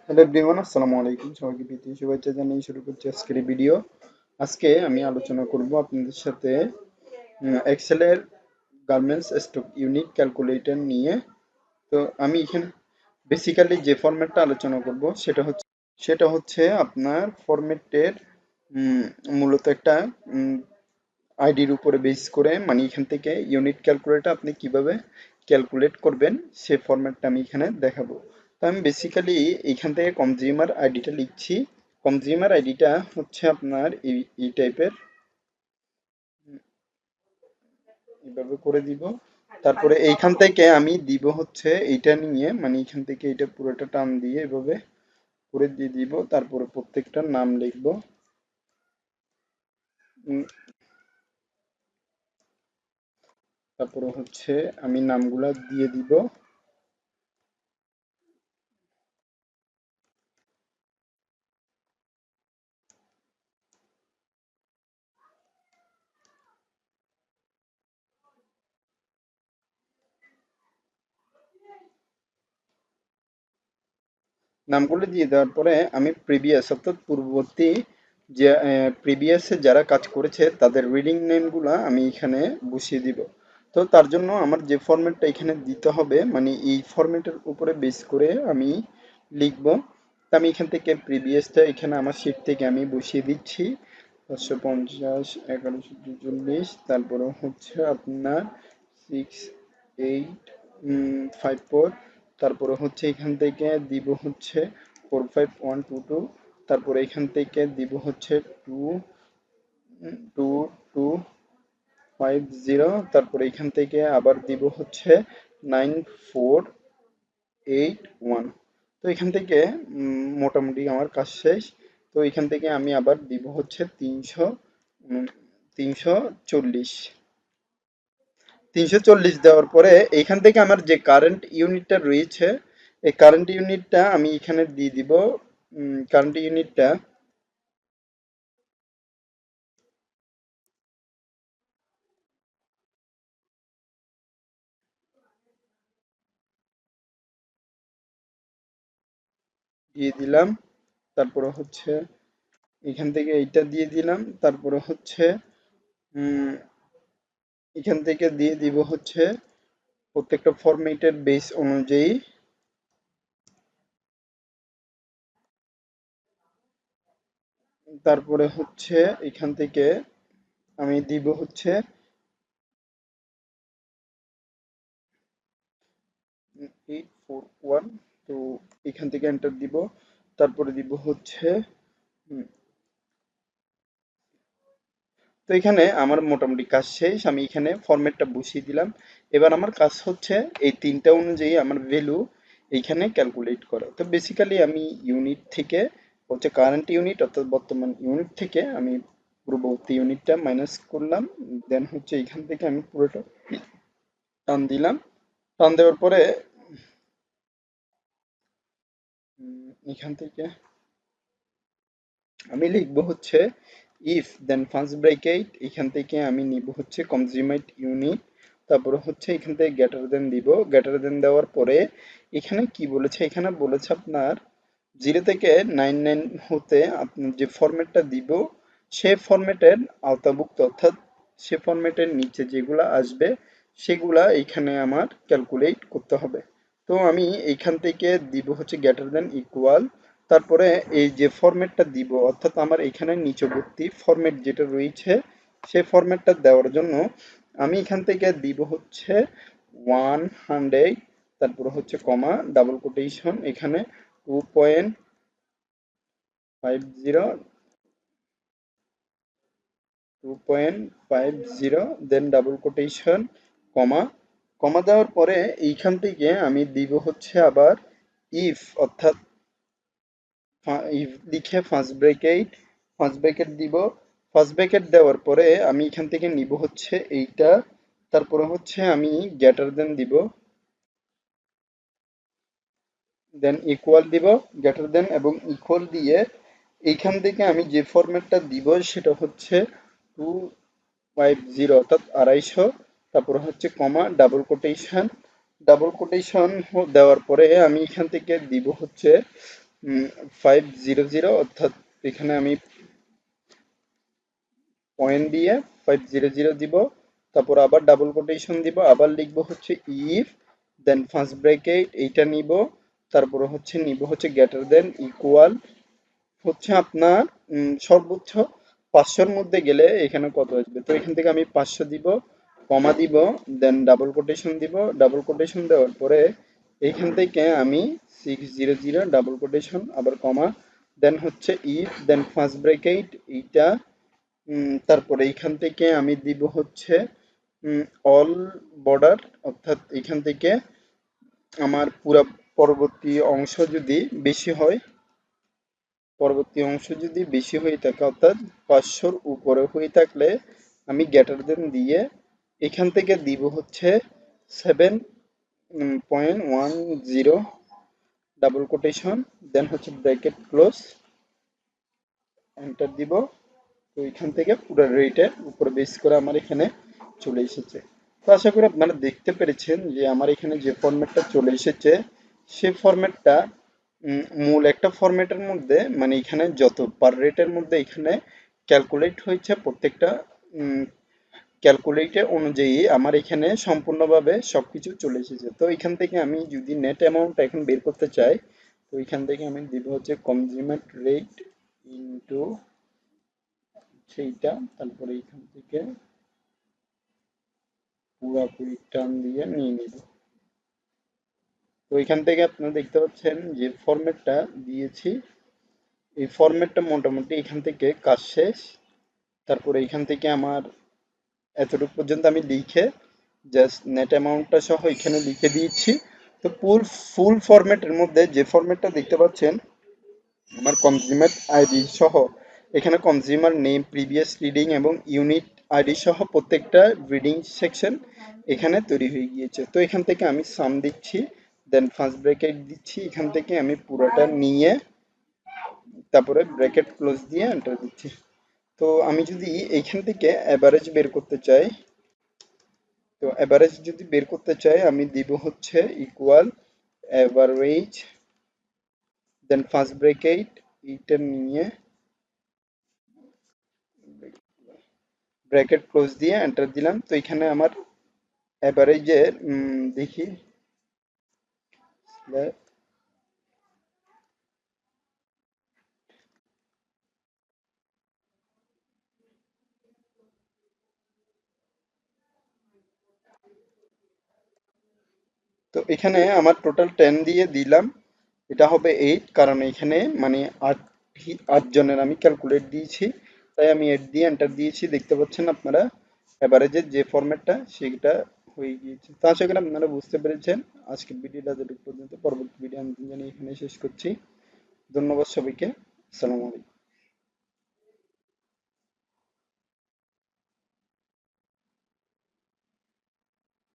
Hello everyone, আসসালামু আলাইকুম। সবাইকে প্রীতি শুভেচ্ছা জানিয়ে শুরু করছি আজকের এই ভিডিও। আজকে আমি আলোচনা করব আপনাদের সাথে এক্সেলের গার্মেন্টস স্টক ইউনিট ক্যালকুলেটর নিয়ে। তো আমি এখানে বেসিক্যালি যে ফরম্যাটটা আলোচনা করব সেটা হচ্ছে আপনার ফরম্যাটের মূলত একটা আইডির উপরে বেস করে, মানে এখান থেকে ইউনিট ক্যালকুলেটর আপনি কিভাবে ক্যালকুলেট করবেন সে ফরম্যাটটা আমি এখানে দেখাবো। তো আমি বেসিক্যালি এখান থেকে কনজিউমার আইডিটা লিখছি। কনজিউমার আইডিটা হচ্ছে আপনার এই টাইপের, এইভাবে করে দিব। তারপরে এইখান থেকে আমি দিব হচ্ছে এইটা নিয়ে, মানে এখান থেকে এটা পুরোটা টান দিয়ে এভাবে করে দিয়ে দিব। তারপরে প্রত্যেকটার নাম লিখবো। তারপরে হচ্ছে আমি নামগুলা দিয়ে দিব। নামগুলো দিয়ে দেওয়ার পরে আমি প্রিভিয়াস অর্থাৎ পূর্ববর্তী যে প্রিভিয়াসে যারা কাজ করেছে তাদের রিডিং নেমগুলো আমি এখানে বসিয়ে দিব। তো তার জন্য আমার যে ফরম্যাটটা এখানে দিতে হবে, মানে এই ফরম্যাটের উপরে বেস করে আমি লিখব। তো আমি এখান থেকে প্রিভিয়াসটা এখানে আমার শিট থেকে আমি বসিয়ে দিচ্ছি। 550 1144, তারপরে হচ্ছে আপনার 6854। তারপরে হচ্ছে এখান থেকে দিব হচ্ছে 45122। তারপরে এখান থেকে দিব হচ্ছে 22250। তারপরে এখান থেকে আবার দিব হচ্ছে 9481। তো এখান থেকে মোটামুটি আমার কাজ শেষ। তো এখান থেকে আমি আবার দিব হচ্ছে 340। 340 দেওয়ার পরে এইখান থেকে আমার যে কারেন্ট ইউনিটটা রয়েছে, এই কারেন্ট ইউনিটটা আমি এখানে দিয়ে দিব। কারেন্ট ইউনিটটা দিয়ে দিলাম। তারপরে হচ্ছে এখান থেকে এইটা দিয়ে দিলাম। তারপরে হচ্ছে উম, এখান থেকে দিয়ে দিব হচ্ছে প্রত্যেকটা ফরম্যাটের বেস অনুযায়ী। তারপরে হচ্ছে এখান থেকে আমি দিব হচ্ছে 841। তো এখান থেকে এন্টার দিব। তারপরে দিব হচ্ছে তো এখানে আমার মোটামুটি কাজ শেষ। আমি এখানে ফরম্যাটটা বসিয়ে দিলাম। এবার আমার কাজ হচ্ছে এই তিনটা অনুযায়ী আমার ভ্যালু এইখানে ক্যালকুলেট করা। তো বেসিক্যালি আমি ইউনিট থেকে হচ্ছে কারেন্ট ইউনিট অর্থাৎ বর্তমান ইউনিট থেকে আমি পূর্ববর্তী ইউনিটটা মাইনাস করলাম। দেন হচ্ছে এখান থেকে আমি পুরোটা টান দিলাম। টান দেওয়ার পরে এখান থেকে আমি লিখবো হচ্ছে ইফ দেন ফার্স্ট ব্র্যাকেট, এখান থেকে আমি নিব হচ্ছে কনজিউমার ইউনিট। তারপরে হচ্ছে এখান থেকে গ্রেটার দেন দিব। গ্রেটার দেন দেওয়ার পরে এখানে কি বলেছে, এখানে বলেছে আপনার 0 থেকে 99 হতে আপনার যে ফরম্যাটটা দিব সেই ফরম্যাটের আওতাভুক্ত, অর্থাৎ সে ফরম্যাটের নিচে যেগুলা আসবে সেগুলা এখানে আমার ক্যালকুলেট করতে হবে। তো আমি এইখান থেকে দিব হচ্ছে গ্রেটার দেন ইকুয়াল। তারপরে এই যে ফরম্যাটটা দিব, অর্থাৎ আমার এখানে নিচবর্তী ফরম্যাট যেটা রয়েছে সেই ফরম্যাটটা দেওয়ার জন্য আমি এখান থেকে দিব হচ্ছে 100। তারপরে হচ্ছে কমা ডাবল কোটেশন এখানে 2.50, 2.50, দেন ডাবল কোটেশন কমা। কমা দেওয়ার পরে এইখান থেকে আমি দিব হচ্ছে আবার ইফ, অর্থাৎ ইফ লিখে ফার্স্ট ব্র্যাকেট দিব। ফার্স্ট ব্র্যাকেট দেওয়ার পরে আমি এখান থেকে নিব হচ্ছে এইটা। তারপরে হচ্ছে আমি গ্রেটার দেন দিব, দেন ইকুয়াল দিব। গ্রেটার দেন এবং ইকুয়াল দিয়ে এইখান থেকে আমি যে ফরম্যাটটা দিব সেটা হচ্ছে 250 অর্থাৎ 250। তারপরে হচ্ছে কমা ডাবল কোটেশন। ডাবল কোটেশন দেওয়ার পরে আমি এখান থেকে দিব হচ্ছে 500 অর্থাৎ এখানে আমি পয়েন্ট দিয়ে 500 দিব, তারপর আবার ডাবল কোটেশন দিব, আবার লিখবো হচ্ছে ইফ, দেন ফার্স্ট ব্র্যাকেট এইটা নিব, তারপরে হচ্ছে নিব হচ্ছে গ্রেটার দেন ইকুয়াল হচ্ছে আপনার সর্বোচ্চ 500-র মধ্যে গেলে এখানে কত আসবে, তো এখান থেকে আমি 500 দিব, কমা দিব, দেন ডাবল কোটেশন দিব, ডাবল কোটেশন দেওয়ার পরে এইখান থেকে আমি 600 ডাবল কোটেশন আবার কমা, দেন হচ্ছে ইফ, দেন ফার্স্ট ব্র্যাকেট এইটা, তারপরে এইখান থেকে আমি দিব হচ্ছে অল বর্ডার, অর্থাৎ এইখান থেকে আমার পুরা পরবর্তী অংশ যদি বেশি হয়, পরবর্তী অংশ যদি বেশি হয়ে থাকে অর্থাৎ 500-র উপরে হয়ে থাকলে আমি গ্রেটার দেন দিয়ে এখান থেকে দিব হচ্ছে 7.10 ডাবল কোটেশন, দেন হচ্ছে ব্র্যাকেট ক্লোজ, এন্টার দিব। তো এখান থেকে পুরো রেটের উপর বেস করে আমার এখানে চলে এসেছে। তো আশা করি আপনারা দেখতে পেরেছেন যে আমার এখানে যে ফরম্যাটটা চলে এসেছে সেই ফরম্যাটটা মূল একটা ফরম্যাটের মধ্যে, মানে এখানে যত পার রেটের মধ্যে এখানে ক্যালকুলেট হয়েছে প্রত্যেকটা ক্যালকুলেটর অনুযায়ী আমার এখানে সম্পূর্ণভাবে সবকিছু চলে এসেছে। তো এখান থেকে আমি যদি নেট অ্যামাউন্ট এখন বের করতে চাই, তো এখান থেকে আমি দিব হচ্ছে কনজিউমার রেট ইনটু সেইটা, তারপরে এখান থেকে পুরাপুরি টান দিয়ে নিয়ে নিব। তো এখান থেকে আপনারা দেখতে পাচ্ছেন যে ফরম্যাটটা দিয়েছি, এই ফরম্যাটটা মোটামুটি এখান থেকে কাজ শেষ। তারপরে এখান থেকে আমার এতটুকু পর্যন্ত আমি লিখে জাস্ট নেট অ্যামাউন্টটা সহ এখানে লিখে দিয়েছি। তো ফুল ফরম্যাটের মধ্যে যে ফরম্যাটটা দেখতে পাচ্ছেন আমার কনজিউমার আইডি সহ, এখানে কনজিউমার নেম, প্রিভিয়াস রিডিং এবং ইউনিট আইডি সহ প্রত্যেকটা রিডিং সেকশন এখানে তৈরি হয়ে গিয়েছে। তো এখান থেকে আমি সাম দিচ্ছি, দেন ফার্স্ট ব্র্যাকেট দিচ্ছি, এখান থেকে আমি পুরোটা নিয়ে তারপরে ব্র্যাকেট ক্লোজ দিয়ে এন্টার দিচ্ছি। তো আমি যদি এইখান থেকে অ্যাভারেজ বের করতে চাই, তো অ্যাভারেজ যদি বের করতে চাই আমি দিব হচ্ছে ইকুয়াল অ্যাভারেজ, দেন ফার্স্ট ব্র্যাকেট এইটা নিয়ে ব্র্যাকেট ক্লোজ দিয়ে এন্টার দিলাম। তো এখানে আমার অ্যাভারেজের দেখি, তো এখানে আমার টোটাল 10 দিয়ে দিলাম, এটা হবে 8, কারণ এখানে মানে 8 জনের আমি ক্যালকুলেট দিয়েছি, তাই আমি 8 দিয়ে এন্টার দিয়েছি। দেখতে পাচ্ছেন আপনারা অ্যাভারেজের যে ফরম্যাটটা সেটা হয়ে গিয়েছে। তো আশা করি আপনারা বুঝতে পেরেছেন। আজকের ভিডিওটা যেটুকু পর্যন্ত, পরবর্তী ভিডিও আমি জানি এখানে শেষ করছি। ধন্যবাদ সবাইকে। আসসালামু আলাইকুম।